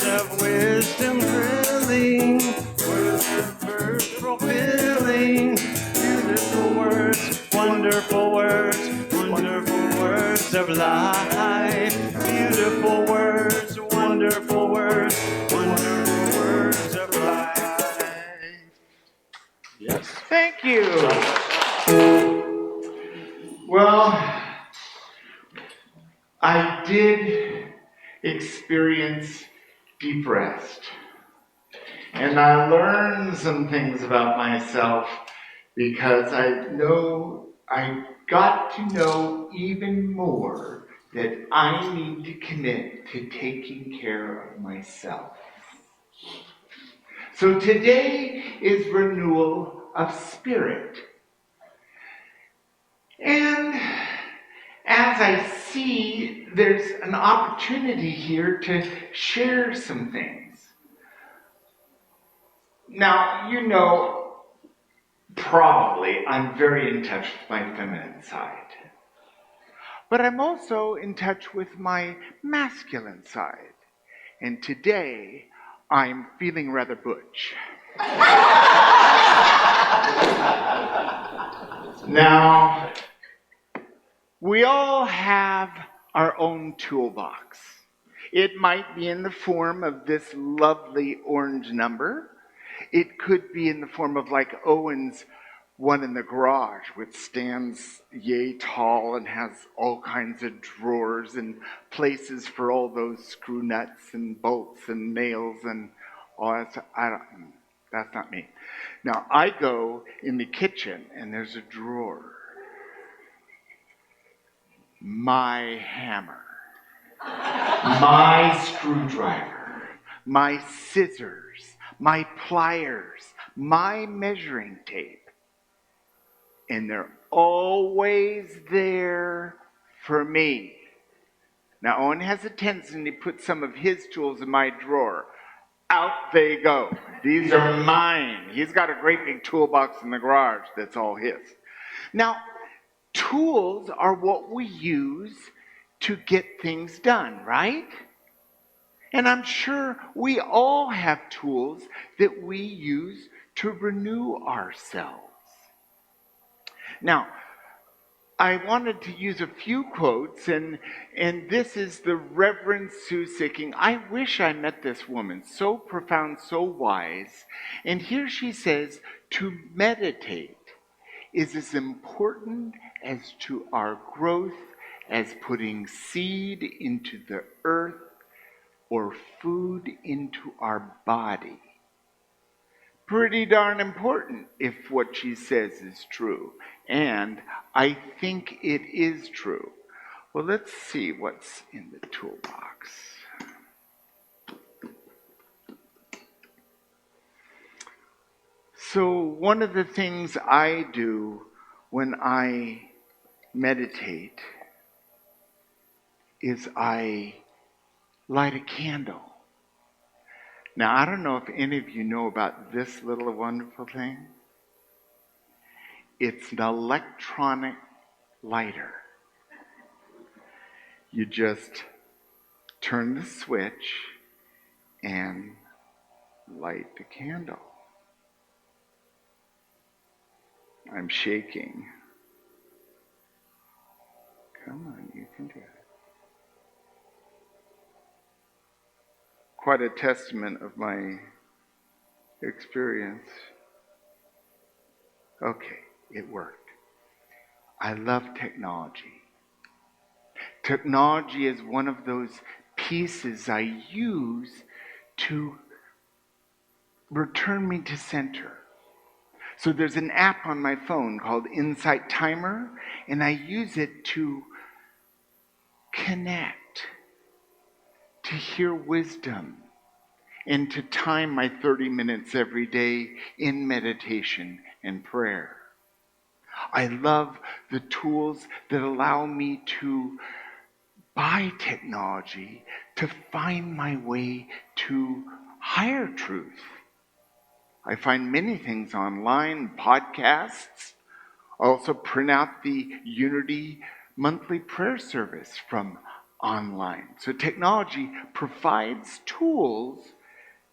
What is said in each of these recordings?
of wisdom thrilling, words of verse fulfilling, beautiful words, wonderful words of life, beautiful words, wonderful words of life. Yes. Thank you. Well, I did experience deep rest. And I learned some things about myself because I got to know even more that I need to commit to taking care of myself. So today is renewal of spirit. And as I see, there's an opportunity here to share some things. Now, you know, probably I'm very in touch with my feminine side. But I'm also in touch with my masculine side. And today, I'm feeling rather butch. Now, we all have our own toolbox. It might be in the form of this lovely orange number. It could be in the form of like Owen's one in the garage, which stands yay tall and has all kinds of drawers and places for all those screw nuts and bolts and nails and all that stuff. That's not me. Now, I go in the kitchen and there's a drawer. My hammer, my screwdriver, my scissors, my pliers, my measuring tape. And they're always there for me. Now, Owen has a tendency to put some of his tools in my drawer. Out they go. These are mine. He's got a great big toolbox in the garage that's all his. Now, tools are what we use to get things done, right? And I'm sure we all have tools that we use to renew ourselves. Now, I wanted to use a few quotes, and this is the Reverend Sue Sicking. I wish I met this woman, so profound, so wise. And here she says, to meditate is as important as to our growth as putting seed into the earth or food into our body. Pretty darn important if what she says is true. And I think it is true. Well, let's see what's in the toolbox. So one of the things I do when I meditate is I light a candle. Now, I don't know if any of you know about this little wonderful thing. It's an electronic lighter. You just turn the switch and light the candle. I'm shaking. Come on, you can do it. Quite a testament of my experience. Okay, it worked. I love technology. Technology is one of those pieces I use to return me to center. So there's an app on my phone called Insight Timer, and I use it to connect, to hear wisdom, and to time my 30 minutes every day in meditation and prayer. I love the tools that allow me to buy technology to find my way to higher truth. I find many things online, podcasts. I also print out the Unity monthly prayer service from online. So technology provides tools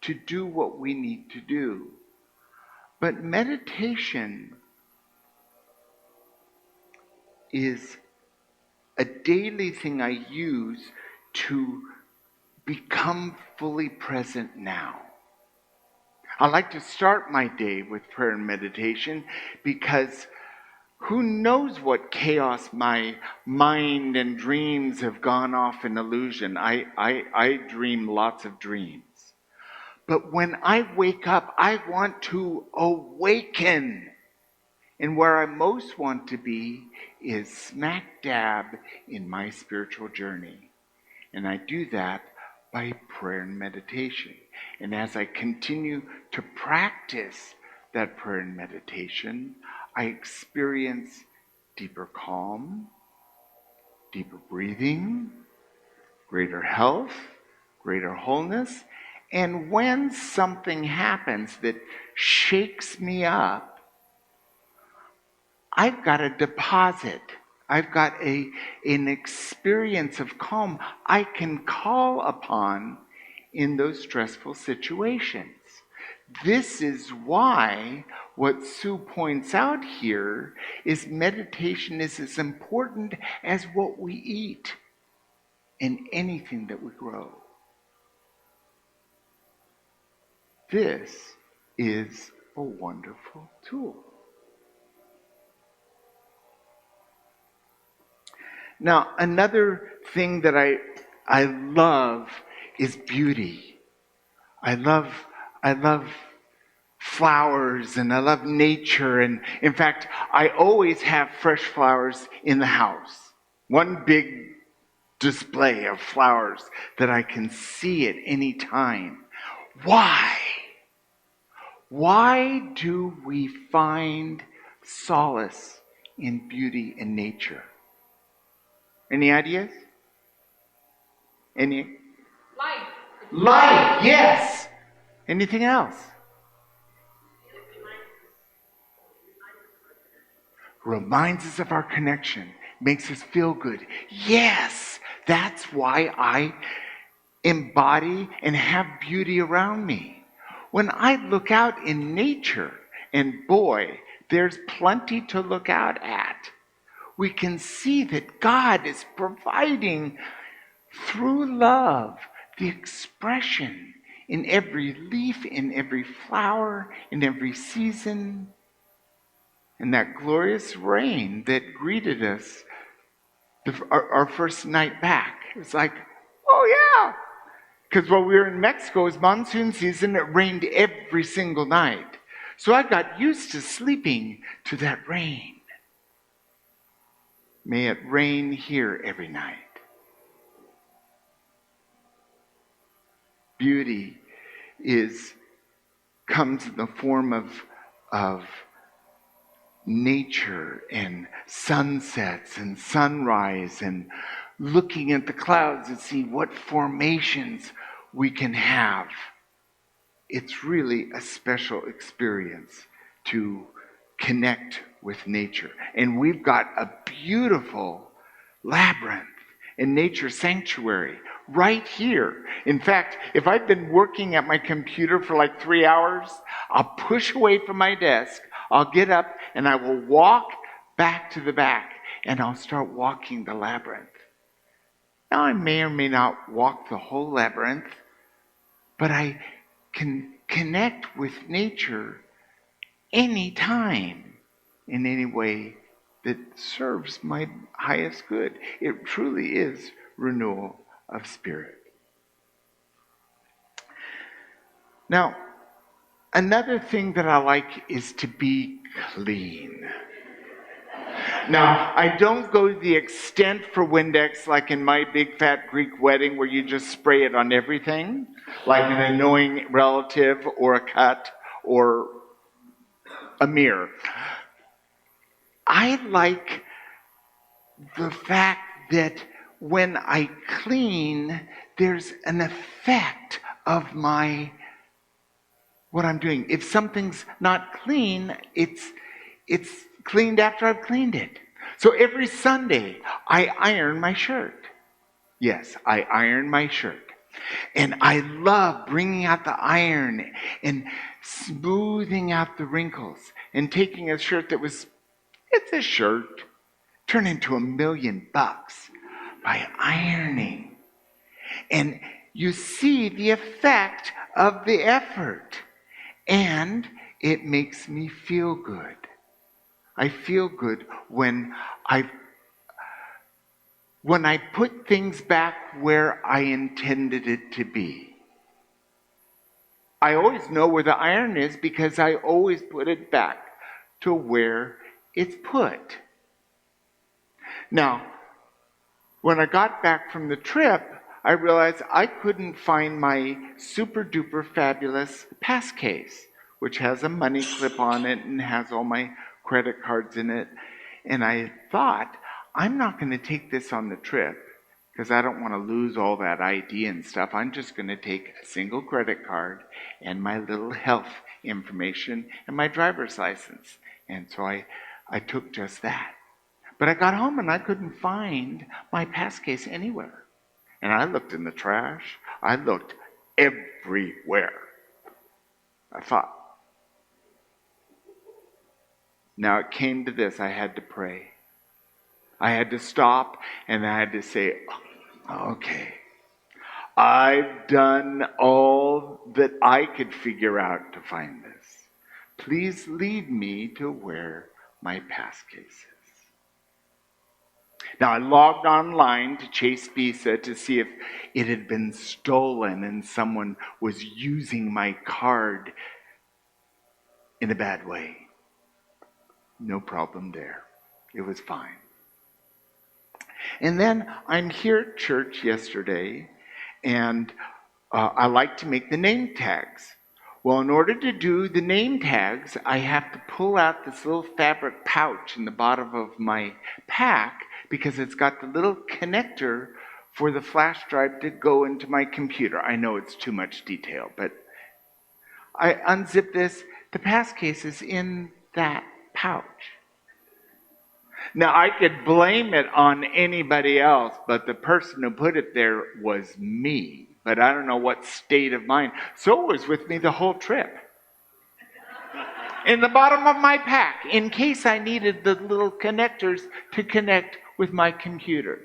to do what we need to do. But meditation is a daily thing I use to become fully present now. I like to start my day with prayer and meditation because who knows what chaos my mind and dreams have gone off in illusion. I dream lots of dreams. But when I wake up, I want to awaken. And where I most want to be is smack dab in my spiritual journey. And I do that by prayer and meditation. And as I continue to practice that prayer and meditation, I experience deeper calm, deeper breathing, greater health, greater wholeness. And when something happens that shakes me up, I've got a deposit. I've got an experience of calm I can call upon in those stressful situations. This is why what Sue points out here is meditation is as important as what we eat and anything that we grow. This is a wonderful tool. Now, another thing that I love is beauty. I love flowers and I love nature. And in fact, I always have fresh flowers in the house. One big display of flowers that I can see at any time. Why? Why do we find solace in beauty and nature? Any ideas? Any? Life. Life, yes. Anything else? Reminds us of our connection. Makes us feel good. Yes, that's why I embody and have beauty around me. When I look out in nature, and boy, there's plenty to look out at, we can see that God is providing through love the expression in every leaf, in every flower, in every season. And that glorious rain that greeted us our first night back. It was like, oh yeah. Because while we were in Mexico, it was monsoon season, it rained every single night. So I got used to sleeping to that rain. May it rain here every night. Beauty comes in the form of nature and sunsets and sunrise and looking at the clouds to see what formations we can have. It's really a special experience to connect with nature. And we've got a beautiful labyrinth and nature sanctuary right here. In fact, if I've been working at my computer for like 3 hours, I'll push away from my desk, I'll get up and I will walk back to the back and I'll start walking the labyrinth. Now I may or may not walk the whole labyrinth, but I can connect with nature anytime in any way that serves my highest good. It truly is renewal of spirit. Now, another thing that I like is to be clean. Now, I don't go to the extent for Windex like in My Big Fat Greek Wedding where you just spray it on everything, like an annoying relative or a cut or a mirror. I like the fact that when I clean, there's an effect of what I'm doing. If something's not clean, it's cleaned after I've cleaned it. So every Sunday, I iron my shirt. Yes, I iron my shirt. And I love bringing out the iron and smoothing out the wrinkles and taking a shirt that was, it's a shirt, turn into $1,000,000 by ironing. And you see the effect of the effort. And it makes me feel good. I feel good when I put things back where I intended it to be. I always know where the iron is because I always put it back to where it's put. Now, when I got back from the trip, I realized I couldn't find my super duper fabulous pass case, which has a money clip on it and has all my credit cards in it. And I thought, I'm not going to take this on the trip because I don't want to lose all that ID and stuff. I'm just going to take a single credit card and my little health information and my driver's license. And so I took just that. But I got home and I couldn't find my pass case anywhere. And I looked in the trash. I looked everywhere. I thought. Now it came to this. I had to pray. I had to stop and I had to say, okay, I've done all that I could figure out to find this. Please lead me to where my pass case is. Now, I logged online to Chase Visa to see if it had been stolen and someone was using my card in a bad way. No problem there. It was fine. And then I'm here at church yesterday, and I like to make the name tags. Well, in order to do the name tags, I have to pull out this little fabric pouch in the bottom of my pack because it's got the little connector for the flash drive to go into my computer. I know it's too much detail, but I unzip this. The pass case is in that pouch. Now, I could blame it on anybody else, but the person who put it there was me. But I don't know what state of mind. So it was with me the whole trip. In the bottom of my pack, in case I needed the little connectors to connect with my computer.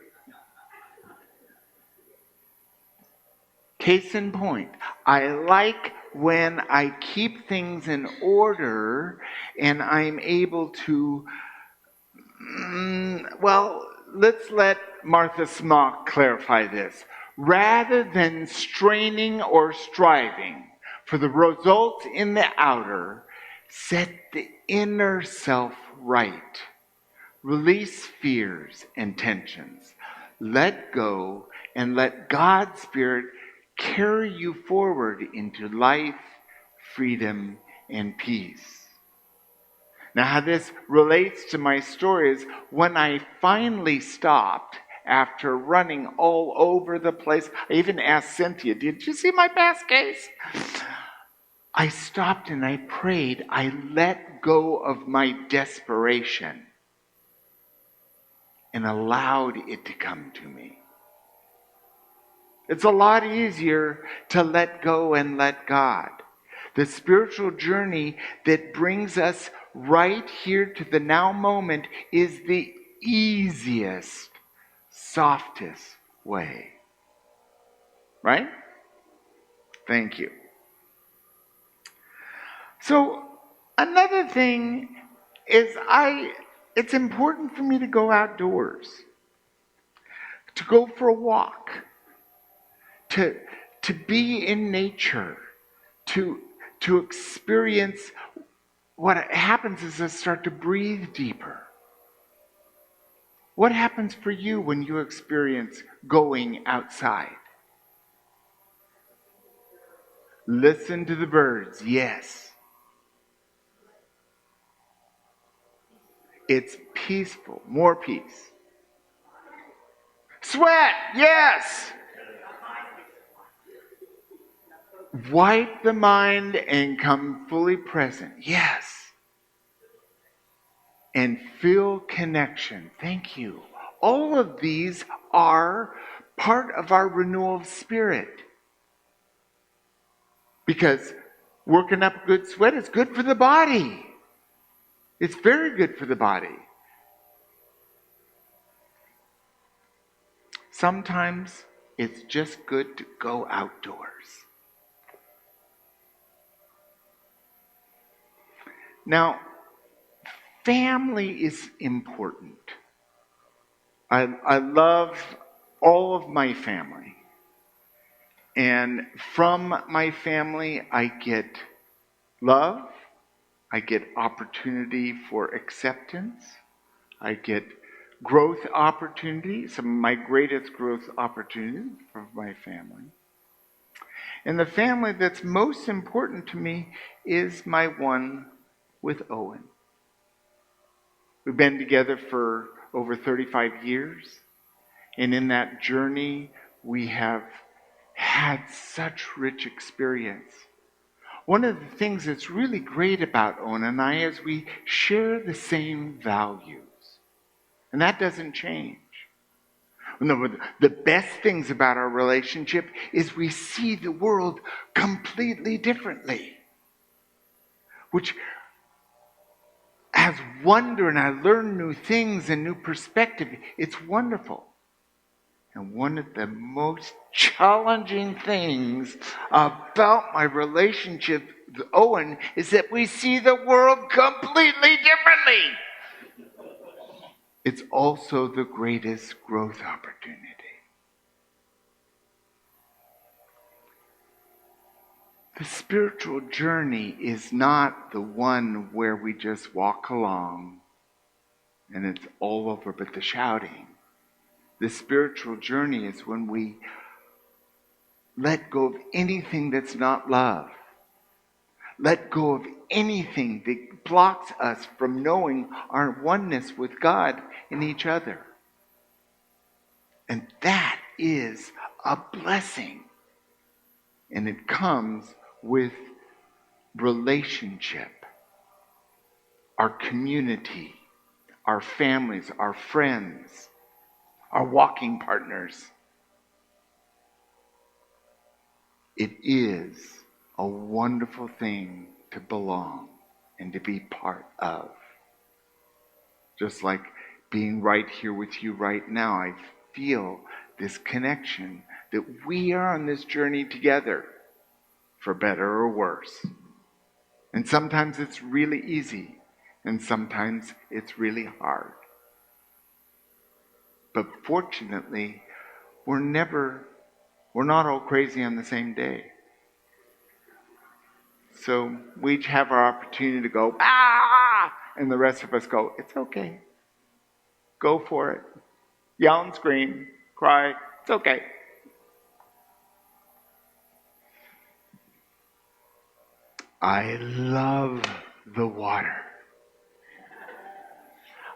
Case in point, I like when I keep things in order and I'm able to, let's let Martha Smock clarify this. Rather than straining or striving for the results in the outer, set the inner self right. Release fears and tensions. Let go and let God's Spirit carry you forward into life, freedom, and peace. Now, how this relates to my story is when I finally stopped after running all over the place. I even asked Cynthia, did you see my pass case? I stopped and I prayed. I let go of my desperation and allowed it to come to me. It's a lot easier to let go and let God. The spiritual journey that brings us right here to the now moment is the easiest, softest way. Right? Thank you. So, another thing is it's important for me to go outdoors, to go for a walk, to be in nature, to experience what happens is I start to breathe deeper. What happens for you when you experience going outside? Listen to the birds, yes. It's peaceful, more peace. Sweat, yes. Wipe the mind and come fully present, yes. And feel connection, thank you. All of these are part of our renewal of spirit. Because working up a good sweat is good for the body. It's very good for the body. Sometimes it's just good to go outdoors. Now, family is important. I love all of my family. And from my family, I get love. I get opportunity for acceptance. I get growth opportunities, some of my greatest growth opportunities from my family. And the family that's most important to me is my one with Owen. We've been together for over 35 years. And in that journey, we have had such rich experience. One of the things that's really great about Owen and I is we share the same values. And that doesn't change. The best things about our relationship is we see the world completely differently. Which has wonder, and I learn new things and new perspective. It's wonderful. And one of the most challenging things about my relationship with Owen is that we see the world completely differently. It's also the greatest growth opportunity. The spiritual journey is not the one where we just walk along and it's all over but the shouting. The spiritual journey is when we let go of anything that's not love. Let go of anything that blocks us from knowing our oneness with God and each other. And that is a blessing. And it comes with relationship, our community, our families, our friends, our walking partners. It is a wonderful thing to belong and to be part of. Just like being right here with you right now, I feel this connection that we are on this journey together, for better or worse. And sometimes it's really easy, and sometimes it's really hard. But fortunately, we're not all crazy on the same day. So we each have our opportunity to go, ah! And the rest of us go, it's okay. Go for it. Yell and scream, cry, it's okay. I love the water.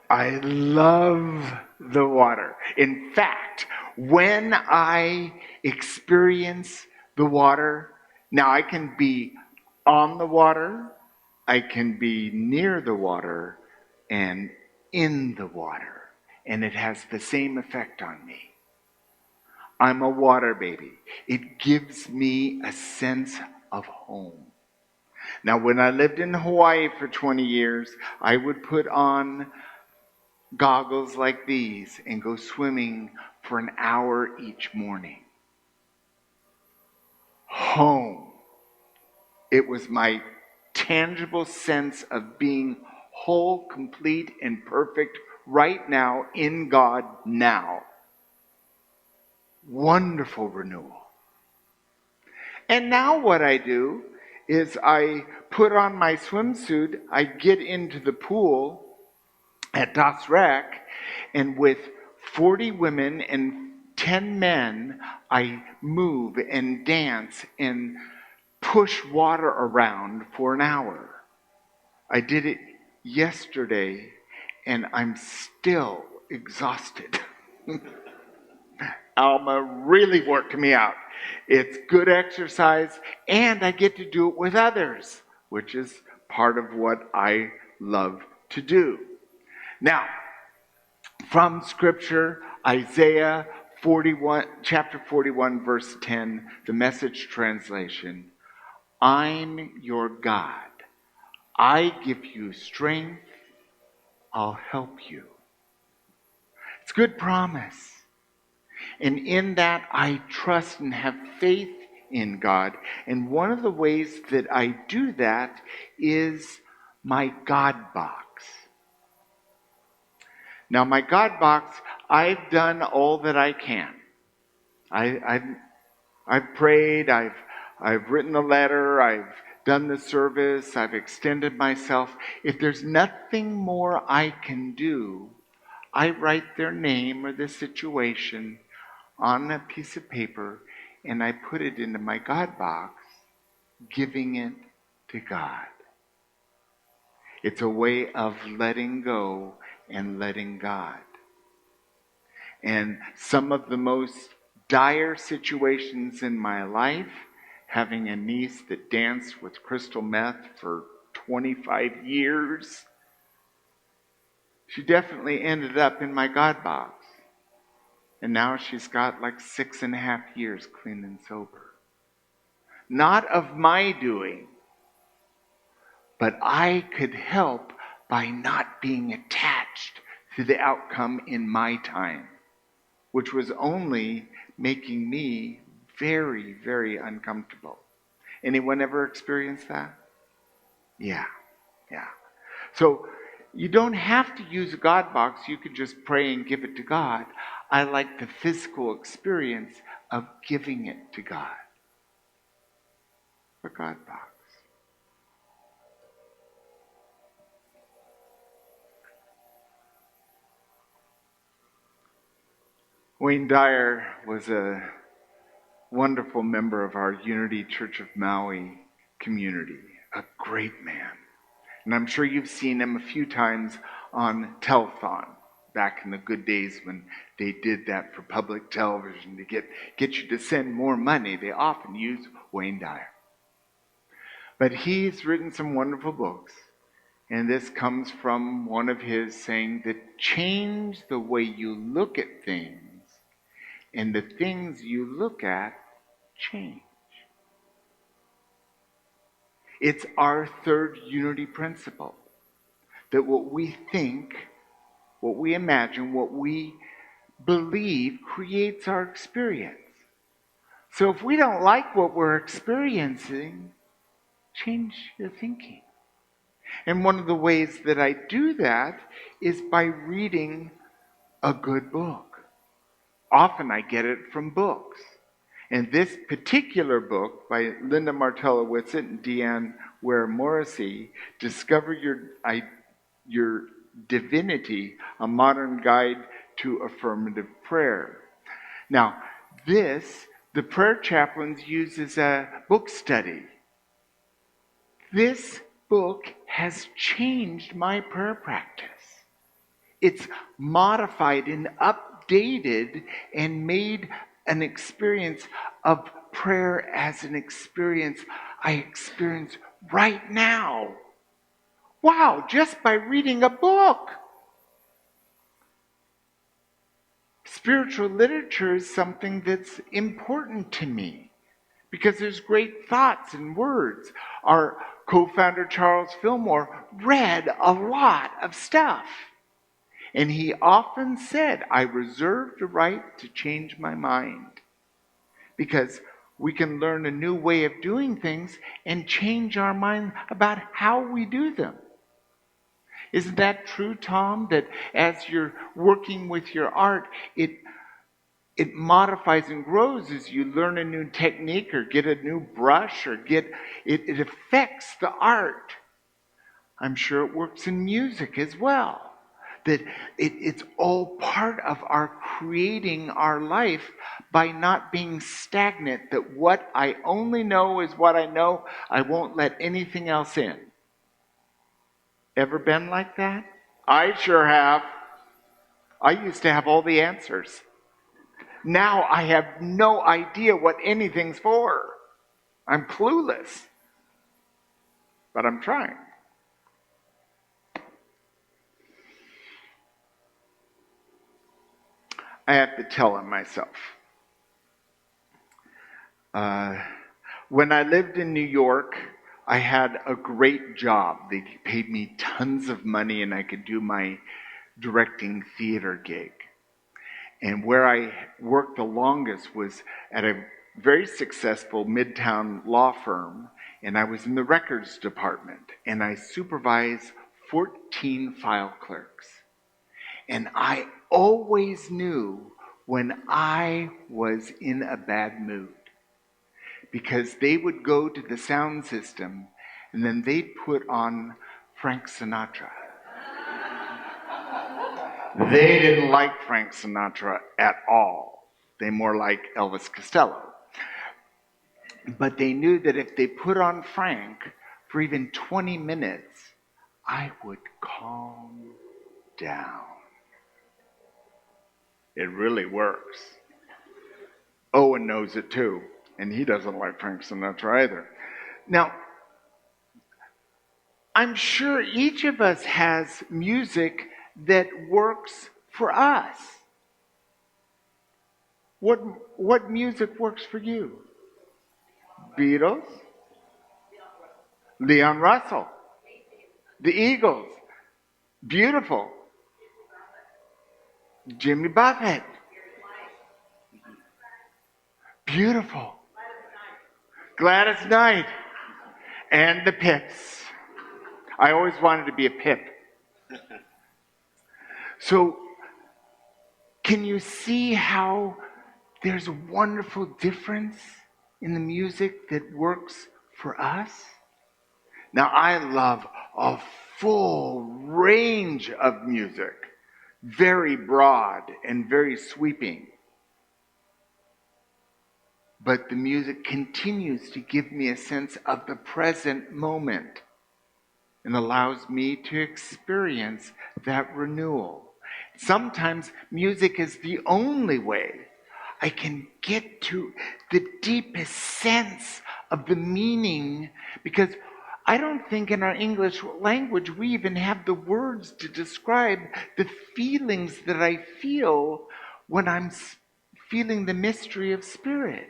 I love the water. In fact, when I experience the water, now I can be on the water, I can be near the water, and in the water. And it has the same effect on me. I'm a water baby. It gives me a sense of home. Now, when I lived in Hawaii for 20 years, I would put on goggles like these and go swimming for an hour each morning. Home. It was my tangible sense of being whole, complete, and perfect right now in God now. Wonderful renewal. And now what I do is I put on my swimsuit, I get into the pool at Das Rec, and with 40 women and 10 men, I move and dance and push water around for an hour. I did it yesterday, and I'm still exhausted. Alma really worked me out. It's good exercise, and I get to do it with others, which is part of what I love to do. Now, from Scripture, Isaiah chapter 41, verse 10, the Message translation. I'm your God. I give you strength. I'll help you. It's a good promise. And in that, I trust and have faith in God. And one of the ways that I do that is my God box. Now, my God box, I've done all that I can. I've prayed, I've written a letter, I've done the service, I've extended myself. If there's nothing more I can do, I write their name or the situation on a piece of paper and I put it into my God box, giving it to God. It's a way of letting go and letting God. And some of the most dire situations in my life, having a niece that danced with crystal meth for 25 years, she definitely ended up in my God box. And now she's got like 6.5 years clean and sober. Not of my doing, but I could help by not being attached to the outcome in my time, which was only making me very, very uncomfortable. Anyone ever experienced that? Yeah. So you don't have to use a God box. You can just pray and give it to God. I like the physical experience of giving it to God. A God box. Wayne Dyer was a wonderful member of our Unity Church of Maui community. A great man. And I'm sure you've seen him a few times on telethon, back in the good days when they did that for public television to get you to send more money. They often use Wayne Dyer. But he's written some wonderful books. And this comes from one of his saying that change the way you look at things, and the things you look at change. It's our third unity principle. That what we think, what we imagine, what we believe creates our experience. So if we don't like what we're experiencing, change your thinking. And one of the ways that I do that is by reading a good book. Often I get it from books. And this particular book by Linda Martella Whitsitt and Deanne Ware Morrissey, Discover Your Divinity, a Modern Guide to Affirmative Prayer. Now, the prayer chaplains use as a book study. This book has changed my prayer practice. It's modified and updated and made an experience of prayer as an experience I experience right now. Wow, just by reading a book. Spiritual literature is something that's important to me because there's great thoughts and words. Our co-founder Charles Fillmore read a lot of stuff. And he often said, I reserve the right to change my mind. Because we can learn a new way of doing things and change our mind about how we do them. Isn't that true, Tom? That as you're working with your art, it modifies and grows as you learn a new technique or get a new brush or it affects the art. I'm sure it works in music as well. That it's all part of our creating our life by not being stagnant. That what I only know is what I know. I won't let anything else in. Ever been like that? I sure have. I used to have all the answers. Now I have no idea what anything's for. I'm clueless. But I'm trying. I have to tell it myself. When I lived in New York, I had a great job. They paid me tons of money and I could do my directing theater gig. And where I worked the longest was at a very successful midtown law firm, and I was in the records department, and I supervised 14 file clerks. And I always knew when I was in a bad mood because they would go to the sound system and then they'd put on Frank Sinatra. They didn't like Frank Sinatra at all. They more like Elvis Costello. But they knew that if they put on Frank for even 20 minutes, I would calm down. It really works. Owen knows it too, and he doesn't like Frank Sinatra either. Now, I'm sure each of us has music that works for us. What music works for you? Beatles? Leon Russell. The Eagles. Beautiful. Jimmy Buffett. Beautiful. Gladys Knight. And the Pips. I always wanted to be a Pip. So, can you see how there's a wonderful difference in the music that works for us? Now, I love a full range of music, very broad and very sweeping. But the music continues to give me a sense of the present moment and allows me to experience that renewal. Sometimes music is the only way I can get to the deepest sense of the meaning, because I don't think in our English language we even have the words to describe the feelings that I feel when I'm feeling the mystery of spirit.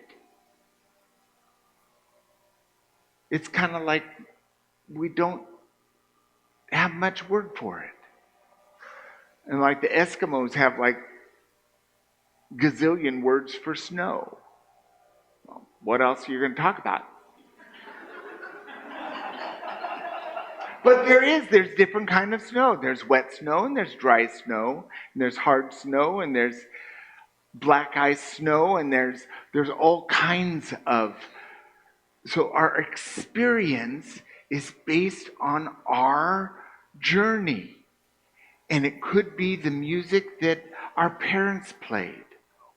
It's kind of like we don't have much word for it. And like the Eskimos have like gazillion words for snow. Well, what else are you going to talk about? But there's different kind of snow. There's wet snow and there's dry snow and there's hard snow and there's black ice snow and there's all kinds of. So our experience is based on our journey. And it could be the music that our parents played,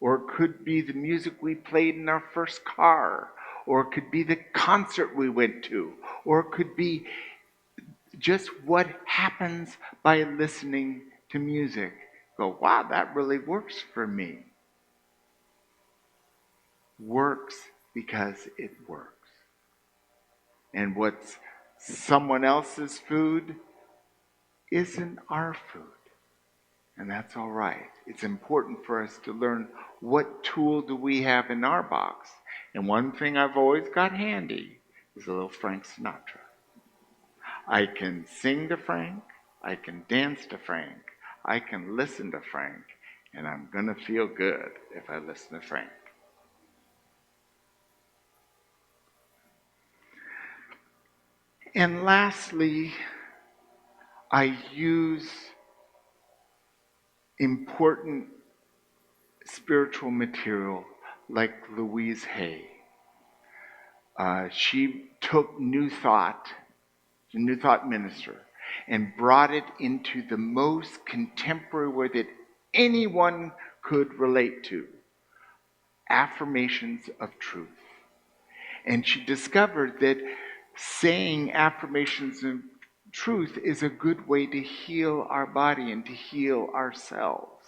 or it could be the music we played in our first car, or it could be the concert we went to, or it could be just what happens by listening to music. Go, wow, that really works for me. Works because it works. And what's someone else's food isn't our food. And that's all right. It's important for us to learn what tool do we have in our box. And one thing I've always got handy is a little Frank Sinatra. I can sing to Frank. I can dance to Frank. I can listen to Frank. And I'm going to feel good if I listen to Frank. And lastly, I use important spiritual material like Louise Hay. She took New Thought, the New Thought minister, and brought it into the most contemporary way that anyone could relate to. Affirmations of truth. And she discovered that saying affirmations of truth is a good way to heal our body and to heal ourselves.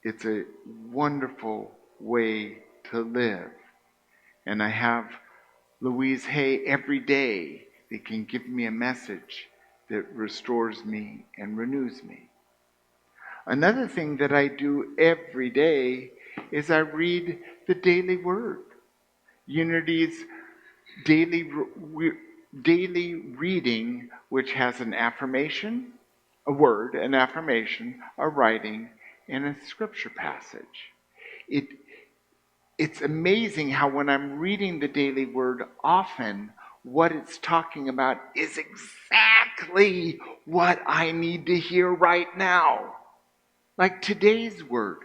It's a wonderful way to live. And I have Louise Hay every day that can give me a message that restores me and renews me. Another thing that I do every day is I read the daily word. Unity's daily reading, which has an affirmation, a word, an affirmation, a writing, and a scripture passage. It's amazing how when I'm reading the daily word, often what it's talking about is exactly what I need to hear right now. Like today's word,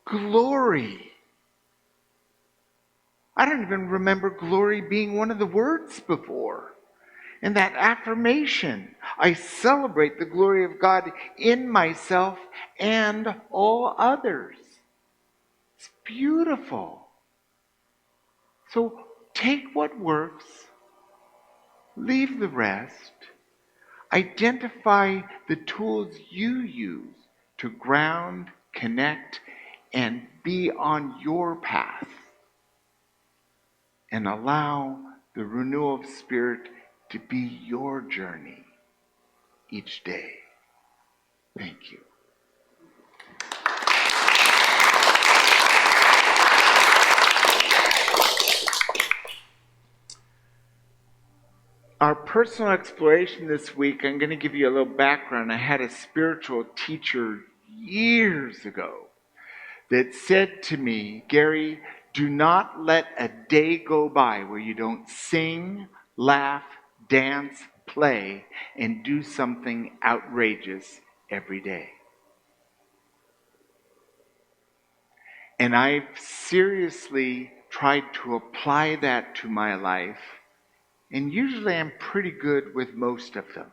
glory. I don't even remember glory being one of the words before. And that affirmation, I celebrate the glory of God in myself and all others. It's beautiful. So take what works, leave the rest, identify the tools you use to ground, connect, and be on your path. And allow the renewal of spirit to be your journey each day. Thank you. Our personal exploration this week, I'm going to give you a little background. I had a spiritual teacher years ago that said to me, Gary, do not let a day go by where you don't sing, laugh, dance, play, and do something outrageous every day. And I've seriously tried to apply that to my life, and usually I'm pretty good with most of them.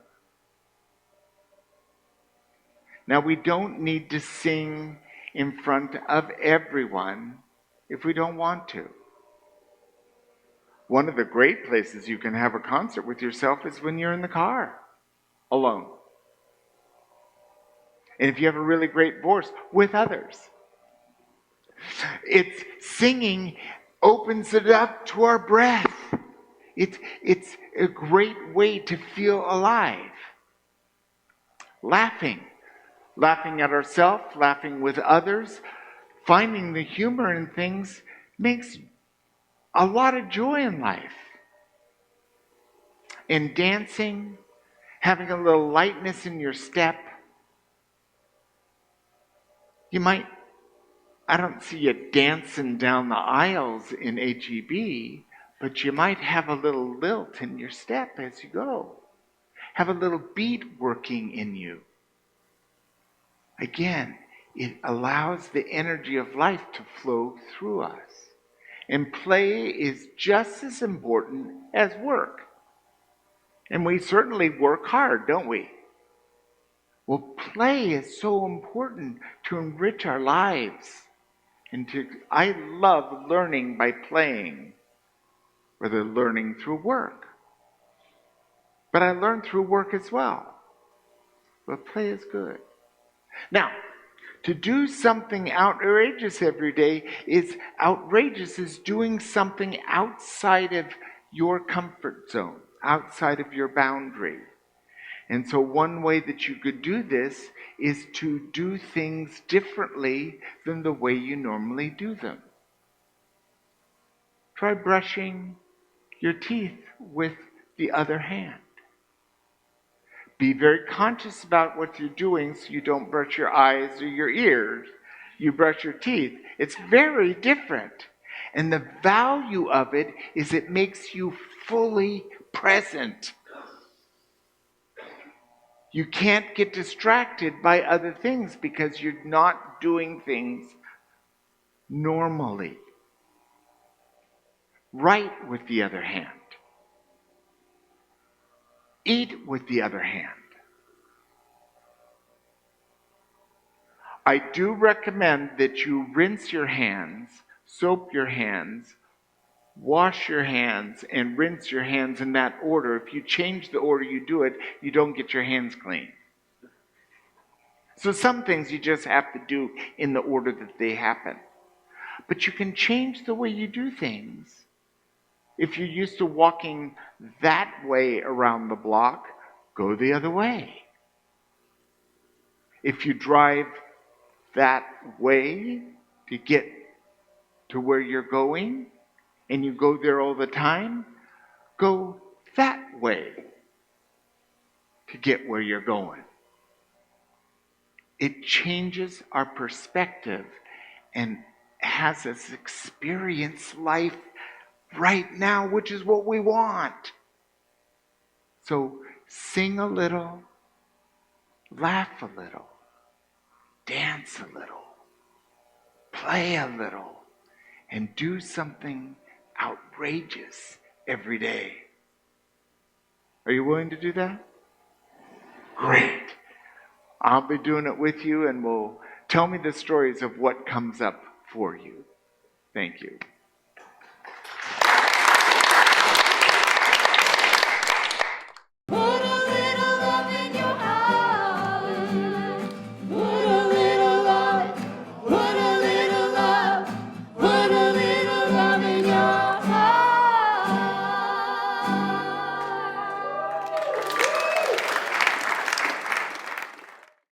Now, we don't need to sing in front of everyone if we don't want to. One of the great places you can have a concert with yourself is when you're in the car, alone. And if you have a really great voice, with others. It's singing opens it up to our breath. It's a great way to feel alive. Laughing at ourselves, laughing with others, finding the humor in things makes a lot of joy in life. And dancing, having a little lightness in your step. I don't see you dancing down the aisles in HEB, but you might have a little lilt in your step as you go. Have a little beat working in you. Again, it allows the energy of life to flow through us. And play is just as important as work. And we certainly work hard, don't we? Well, play is so important to enrich our lives. I love learning by playing, rather learning through work. But I learn through work as well. But play is good. Now, to do something outrageous every day is outrageous is doing something outside of your comfort zone, outside of your boundary. And so one way that you could do this is to do things differently than the way you normally do them. Try brushing your teeth with the other hand. Be very conscious about what you're doing so you don't brush your eyes or your ears. You brush your teeth. It's very different. And the value of it is it makes you fully present. You can't get distracted by other things because you're not doing things normally. Write with the other hand. Eat with the other hand. I do recommend that you rinse your hands, soap your hands, wash your hands, and rinse your hands in that order. If you change the order you do it, you don't get your hands clean. So some things you just have to do in the order that they happen. But you can change the way you do things. If you're used to walking that way around the block, go the other way. If you drive that way to get to where you're going and you go there all the time, go that way to get where you're going. It changes our perspective and has us experience life right now, which is what we want. So sing a little, laugh a little, dance a little, play a little, and do something outrageous every day. Are you willing to do that? Great. I'll be doing it with you, and we'll tell me the stories of what comes up for you. Thank you.